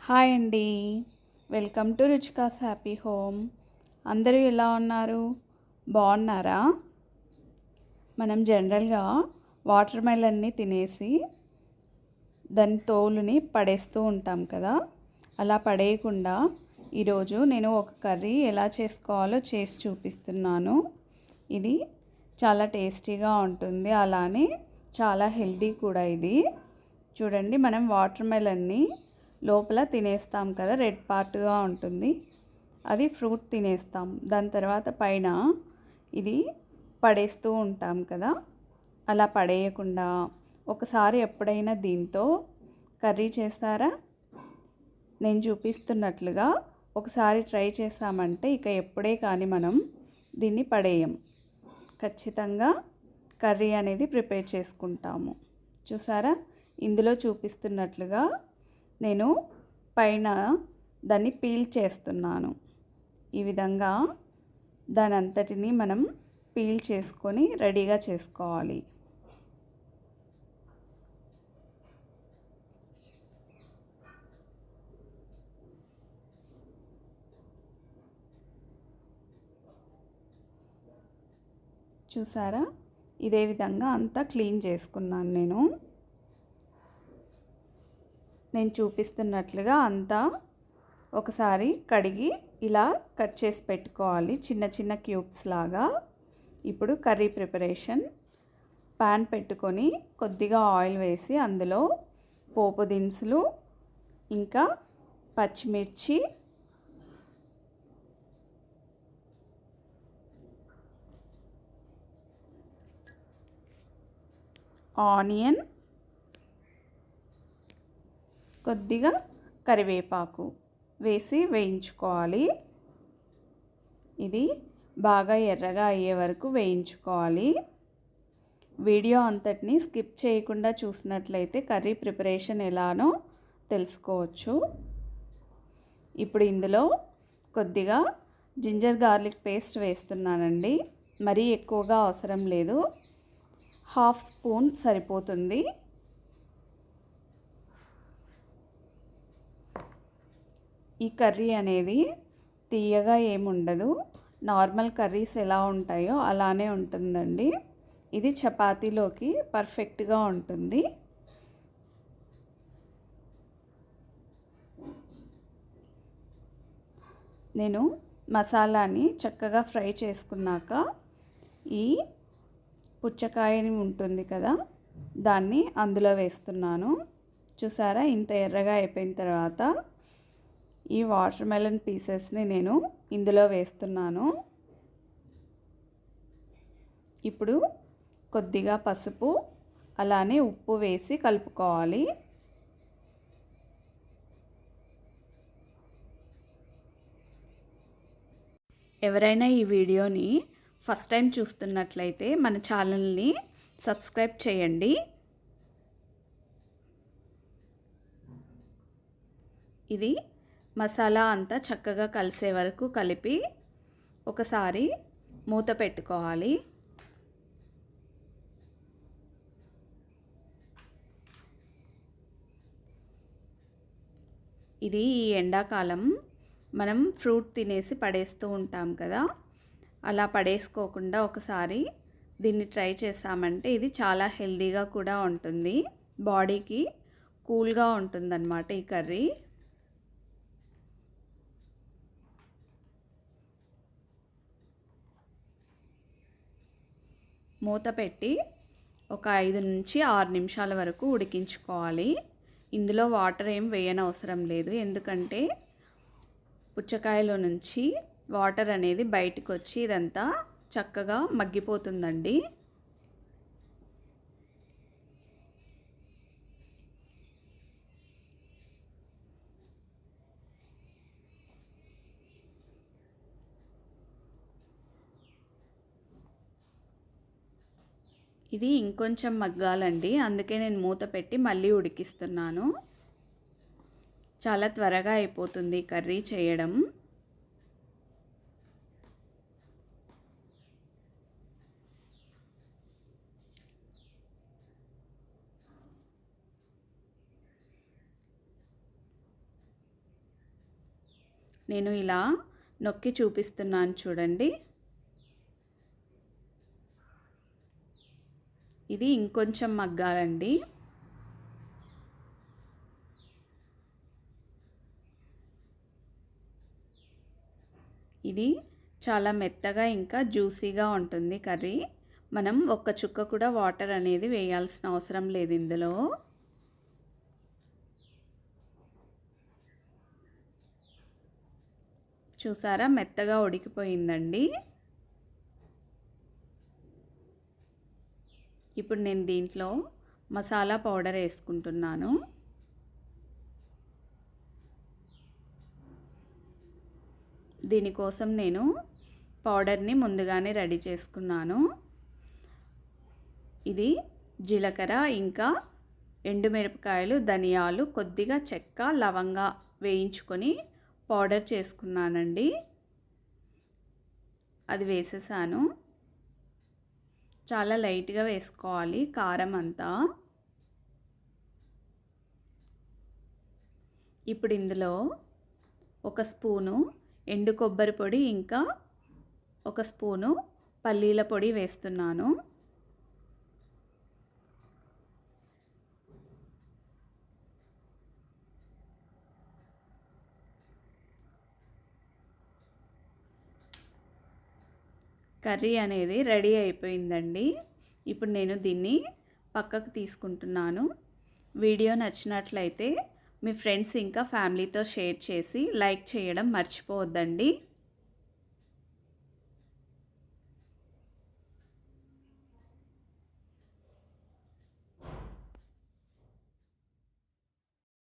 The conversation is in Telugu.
హాయ్ అండి, వెల్కమ్ టు రుచికాస్ హ్యాపీ హోమ్. అందరూ ఎలా ఉన్నారు? బాగున్నారా? మనం జనరల్గా వాటర్ మెలన్ని తినేసి దాని తోలుని పడేస్తూ ఉంటాం కదా. అలా పడేయకుండా ఈరోజు నేను ఒక కర్రీ ఎలా చేసుకోవాలో చేసి చూపిస్తున్నాను. ఇది చాలా టేస్టీగా ఉంటుంది, అలానే చాలా హెల్తీ కూడా. ఇది చూడండి, మనం వాటర్ మెలన్ని లోపల తినేస్తాం కదా, రెడ్ పార్ట్గా ఉంటుంది, అది ఫ్రూట్ తినేస్తాం. దాని తర్వాత పైన ఇది పడేస్తూ ఉంటాం కదా. అలా పడేయకుండా ఒకసారి ఎప్పుడైనా దీంతో కర్రీ చేస్తారా? నేను చూపిస్తున్నట్లుగా ఒకసారి ట్రై చేసామంటే ఇక ఎప్పుడే కానీ మనం దీన్ని పడేయం. ఖచ్చితంగా కర్రీ అనేది ప్రిపేర్ చేసుకుంటాము. చూసారా, ఇందులో చూపిస్తున్నట్లుగా నేను పైన దాన్ని పీల్ చేస్తున్నాను. ఈ విధంగా దాని అంతటిని మనం పీల్ చేసుకొని రెడీగా చేసుకోవాలి. చూసారా, ఇదే విధంగా అంతా క్లీన్ చేసుకున్నాను. నేను చూపిస్తున్నట్లుగా అంతా ఒకసారి కడిగి ఇలా కట్ చేసి పెట్టుకోవాలి, చిన్న చిన్న క్యూబ్స్ లాగా. ఇప్పుడు కర్రీ ప్రిపరేషన్. పాన్ పెట్టుకొని కొద్దిగా ఆయిల్ వేసి అందులో పోపు దినుసులు, ఇంకా పచ్చిమిర్చి, ఆనియన్, కొద్దిగా కరివేపాకు వేసి వేయించుకోవాలి. ఇది బాగా ఎర్రగా అయ్యే వరకు వేయించుకోవాలి. వీడియో అంతటిని స్కిప్ చేయకుండా చూసినట్లయితే కర్రీ ప్రిపరేషన్ ఎలానో తెలుసుకోవచ్చు. ఇప్పుడు ఇందులో కొద్దిగా జింజర్ గార్లిక్ పేస్ట్ వేస్తున్నానండి. మరీ ఎక్కువగా అవసరం లేదు, 1/2 స్పూన్ సరిపోతుంది. ఈ కర్రీ అనేది తీయగా ఏముండదు, నార్మల్ కర్రీస్ ఎలా ఉంటాయో అలానే ఉంటుందండి. ఇది చపాతీలోకి పర్ఫెక్ట్గా ఉంటుంది. నేను మసాలాని చక్కగా ఫ్రై చేసుకున్నాక ఈ పుచ్చకాయని ఉంటుంది కదా, దాన్ని అందులో వేస్తున్నాను. చూసారా, ఇంత ఎర్రగా అయిపోయిన తర్వాత ఈ వాటర్ మెలన్ పీసెస్ని నేను ఇందులో వేస్తున్నాను. ఇప్పుడు కొద్దిగా పసుపు అలానే ఉప్పు వేసి కలుపుకోవాలి. ఎవరైనా ఈ వీడియోని ఫస్ట్ టైం చూస్తున్నట్లయితే మన ఛానల్ని సబ్స్క్రైబ్ చేయండి. ఇది మసాలా అంతా చక్కగా కలిసే వరకు కలిపి ఒకసారి మూత పెట్టుకోవాలి. ఇది ఈ ఎండాకాలం మనం ఫ్రూట్ తినేసి పడేస్తూ ఉంటాం కదా, అలా పడేసుకోకుండా ఒకసారి దీన్ని ట్రై చేసామంటే ఇది చాలా హెల్తీగా కూడా ఉంటుంది, బాడీకి కూల్గా ఉంటుందన్నమాట ఈ కర్రీ. మూత పెట్టి ఒక 5 నుంచి 6 నిమిషాల వరకు ఉడికించుకోవాలి. ఇందులో వాటర్ ఏం వేయనవసరం లేదు, ఎందుకంటే పుచ్చకాయలో నుంచి వాటర్ అనేది బయటకు వచ్చి ఇదంతా చక్కగా మగ్గిపోతుందండి. ఇది ఇంకొంచెం మగ్గాలండి, అందుకే నేను మూత పెట్టి మళ్ళీ ఉడికిస్తున్నాను. చాలా త్వరగా అయిపోతుంది కర్రీ చేయడం. నేను ఇలా నొక్కి చూపిస్తున్నాను చూడండి. ఇది ఇంకొంచెం మగ్గాలండి. ఇది చాలా మెత్తగా ఇంకా జ్యూసీగా ఉంటుంది కర్రీ. మనం ఒక్క చుక్క కూడా వాటర్ అనేది వేయాల్సిన అవసరం లేదు ఇందులో. చూసారా, మెత్తగా ఉడికిపోయిందండి. ఇప్పుడు నేను దీంట్లో మసాలా పౌడర్ వేసుకుంటున్నాను. దీనికోసం నేను పౌడర్ని ముందుగానే రెడీ చేసుకున్నాను. ఇది జీలకర్ర, ఇంకా ఎండుమిరపకాయలు, ధనియాలు, కొద్దిగా చెక్క, లవంగా వేయించుకొని పౌడర్ చేసుకున్నానండి. అది వేసేసాను. చాలా లైట్గా వేసుకోవాలి కారం అంతా. ఇప్పుడు ఇందులో ఒక స్పూను ఎండు కొబ్బరి పొడి, ఇంకా ఒక స్పూను పల్లీల పొడి వేస్తున్నాను. కర్రీ అనేది రెడీ అయిపోయిందండి. ఇప్పుడు నేను దీన్ని పక్కకు తీసుకుంటున్నాను. వీడియో నచ్చినట్లయితే మీ ఫ్రెండ్స్ ఇంకా ఫ్యామిలీతో షేర్ చేసి లైక్ చేయడం మర్చిపోవద్దండి.